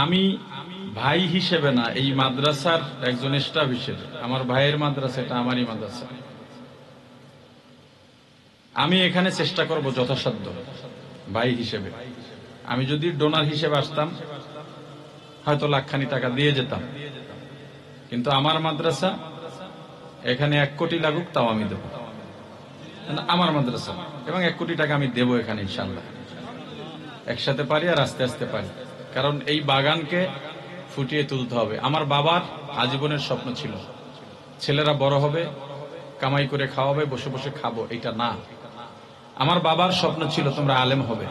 আমি ভাই হিসেবে না, এই মাদ্রাসার একজন স্টাফ হিসেবে, আমার ভাইয়ের মাদ্রাসা, এটা আমারই মাদ্রাসা। আমি এখানে চেষ্টা করব যথাসাধ্য ভাই হিসেবে। আমি যদি ডোনার হিসেবে আসতাম হয়তো লাখখানি টাকা দিয়ে যেতাম, কিন্তু আমার মাদ্রাসা, এখানে 1 কোটি লাগুক তাও আমি দেব, আমার মাদ্রাসা, এবং 1 কোটি টাকা আমি দেব এখানে ইনশাআল্লাহ। একসাথে পারি আর আস্তে আস্তে পারি, কারণ এই বাগানকে ফুটিয়ে তুলতে হবে। আমার বাবার আজীবনের স্বপ্ন ছিল ছেলেরা বড় হবে, কামাই করে খাওয়াবে, বসে বসে খাবো, এটা না। আমার বাবার স্বপ্ন ছিল তোমরা আলেম হবে।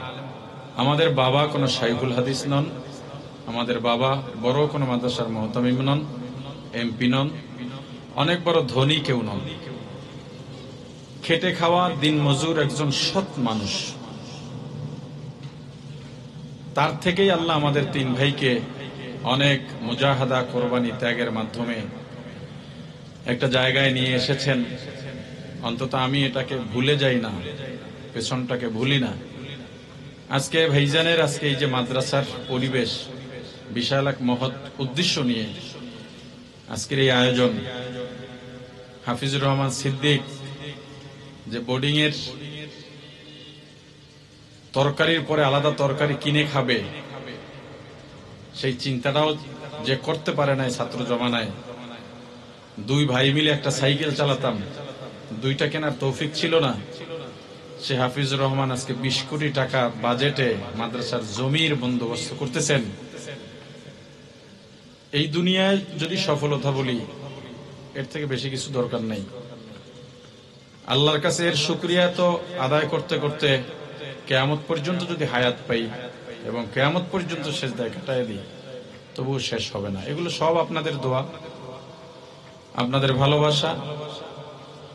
আমাদের বাবা কোনো শাইখুল হাদিস নন, আমাদের বাবা বড় কোনো মাদ্রাসার মুহতামিম নন, এমপি নন, অনেক বড় ধনী কেউ নন। খেটে খাওয়া দিন মজুর একজন সৎ মানুষ। তার থেকেই আল্লাহ আমাদের 3 ভাইকে অনেক মুজাহাদা, কোরবানি, ত্যাগের মাধ্যমে একটা জায়গায় নিয়ে এসেছেন। অন্তত আমি এটাকে ভুলে যাই না, পেছনটাকে ভুলি না। আজকে ভাইজানের আজকে এই যে মাদ্রাসার পরিবেশ, বিশাল এক মহৎ উদ্দেশ্য নিয়ে আজকের এই আয়োজন। হাফিজুর রহমান সিদ্দিক যে বোর্ডিং এর তরকারির পরে আলাদা তরকারি কিনে খাবে, সেই চিন্তাটাও যে করতে পারে না ছাত্র জমানায়। 2 ভাই মিলে একটা সাইকেল চালাতাম, 2টা কেনার তৌফিক ছিল না। সে হাফিজুর রহমান আজকে 20 কোটি টাকা বাজেটে মাদ্রাসার জমির বন্দোবস্ত করতেছেন। এই দুনিয়ায় যদি সফলতা বলি, এর থেকে বেশি কিছু দরকার নেই। আল্লাহর কাছে এর শুকরিয়া তো আদায় করতে করতে কিয়ামত পর্যন্ত যদি হায়াত পাই এবং কিয়ামত পর্যন্ত সেজদায় কাটায় দিই, তবুও শেষ হবে না। এগুলো সব আপনাদের দোয়া, আপনাদের ভালোবাসা,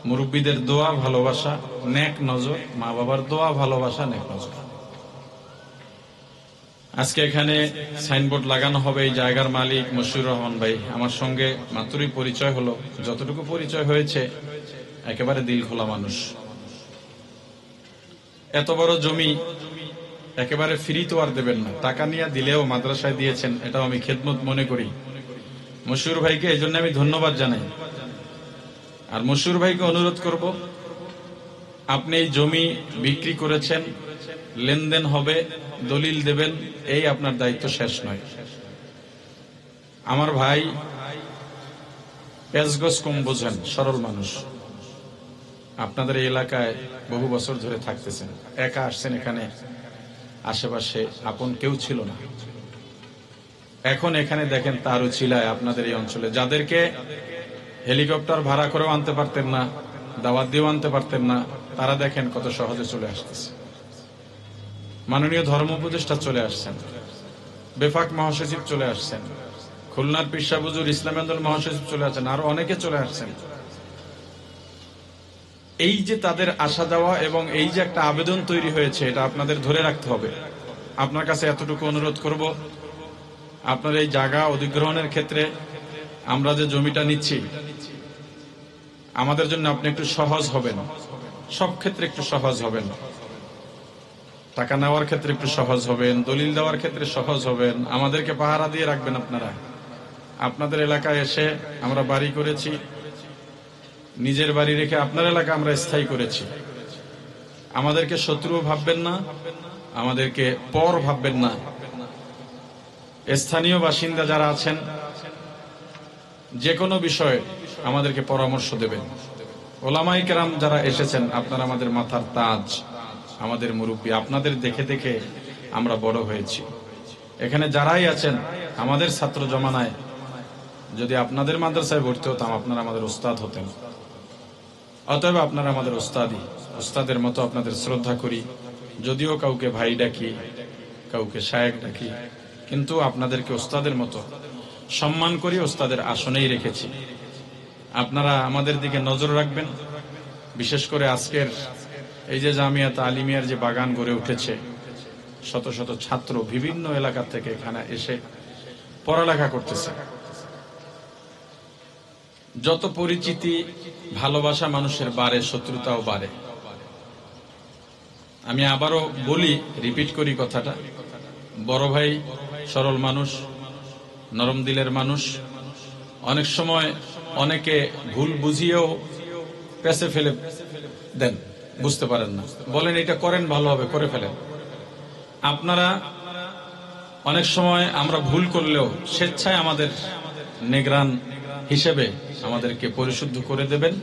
মুরব্বীদের দোয়া, ভালোবাসা, নেক নজর, মা বাবার দোয়া, ভালোবাসা, নেক নজর। আজকে এখানে সাইনবোর্ড লাগানো হবে। এই জায়গার মালিক মশিউর রহমান ভাই, আমার সঙ্গে মাত্রই পরিচয় হলো। যতটুকু পরিচয় হয়েছে, একেবারে দিল খোলা মানুষ। এত বড় জমি একেবারে ফ্রি তো আর দেবেন না, টাকা নিয়ে দিলেও মাদ্রাসায় দিয়েছেন, এটাও আমি খেদমত মনে করি। মশিউর ভাইকে এই জন্য আমি ধন্যবাদ জানাই। আর মশিউর ভাইকে অনুরোধ করব, আপনি এই জমি বিক্রি করেছেন, লেনদেন হবে, দলিল দেবেন, এই আপনার দায়িত্ব শেষ নয়। আমার ভাই পেঁচগছ কম বোঝেন, সরল মানুষ। আপনাদের এই এলাকায় বহু বছর ধরে থাকতেছেন, একা আসছেন এখানে, আশেপাশে আপন কেউ ছিল না। এখন এখানে দেখেন তার উছিলায় আপনাদের এই অঞ্চলে যাদেরকে হেলিকপ্টার ভাড়া করেও আনতে পারতেন না, দাওয়াত দিয়েও আনতে পারতেন না, তারা দেখেন কত সহজে চলে আসতেছে। মাননীয় ধর্ম উপদেষ্টা চলে আসছেন, বেফাক মহাসচিব চলে আসছেন, খুলনার পিরসা হুজুর ইসলাম আন্দোলন মহাসচিব চলে আসছেন, আরো অনেকে চলে আসছেন। এই যে তাদের আসা যাওয়া এবং এই যে একটা আবেদন তৈরি হয়েছে, এটা আপনাদের ধরে রাখতে হবে। আপনার কাছে এতটুকু অনুরোধ করব, আপনার এই জায়গা অধিগ্রহণের ক্ষেত্রে আমরা যে জমিটা নিচ্ছি, আমাদের জন্য আপনি একটু সহজ হবেন, সব ক্ষেত্রে একটু সহজ হবেন। টাকা নেওয়ার ক্ষেত্রে একটু সহজ হবেন, দলিল দেওয়ার ক্ষেত্রে সহজ হবেন, আমাদেরকে পাহারা দিয়ে রাখবেন। আপনারা আপনাদের এলাকায় এসে আমরা বাড়ি করেছি, নিজের বাড়ি রেখে আপনার এলাকা আমরা স্থায়ী করেছি। আমাদেরকে শত্রুও ভাববেন না, আমাদেরকে পর ভাববেন না। স্থানীয় বাসিন্দা যারা আছেন, যে কোনো বিষয়ে আমাদেরকে পরামর্শ দেবেন। ওলামায়ে কেরাম যারা এসেছেন, আপনারা আমাদের মাথার তাজ, আমাদের মুরব্বী। আপনাদের দেখে দেখে আমরা বড় হয়েছি। এখানে যারাই আছেন, আমাদের ছাত্র জমানায় যদি আপনাদের মাদ্রাসায় ভর্তি হতাম, আপনারা আমাদের উস্তাদ হতেন। অতএব আপনারা আমাদের উস্তাদি, উস্তাদের মতো আপনাদের শ্রদ্ধা করি। যদিও কাউকে ভাই ডাকি, কাউকে শায়েখ ডাকি, কিন্তু আপনাদেরকে উস্তাদের মতো সম্মান করি, উস্তাদের আসনেই রেখেছি। আপনারা আমাদের দিকে নজর রাখবেন। বিশেষ করে আজকের এই যে জামিয়াত আলিমিয়ার যে বাগান গড়ে উঠেছে, শত শত ছাত্র বিভিন্ন এলাকা থেকে এখানে এসে পড়ালেখা করতেছে। যত পরিচিতি, ভালোবাসা মানুষের বাড়ে, শত্রুতাও বাড়ে। আমি আবারও বলি, রিপিট করি কথাটা, বড় ভাই সরল মানুষ, নরম দিলের মানুষ। অনেক সময় অনেকে ভুল বুঝিয়েও পেছে ফেলে দেন, বুঝতে পারেন না, বলেন এটা করেন ভালো হবে, করে ফেলেন। আপনারা অনেক সময় আমরা ভুল করলেও স্বেচ্ছায় আমাদের নিগরান হিসেবে আমাদেরকে পরিশুদ্ধ করে দেবেন।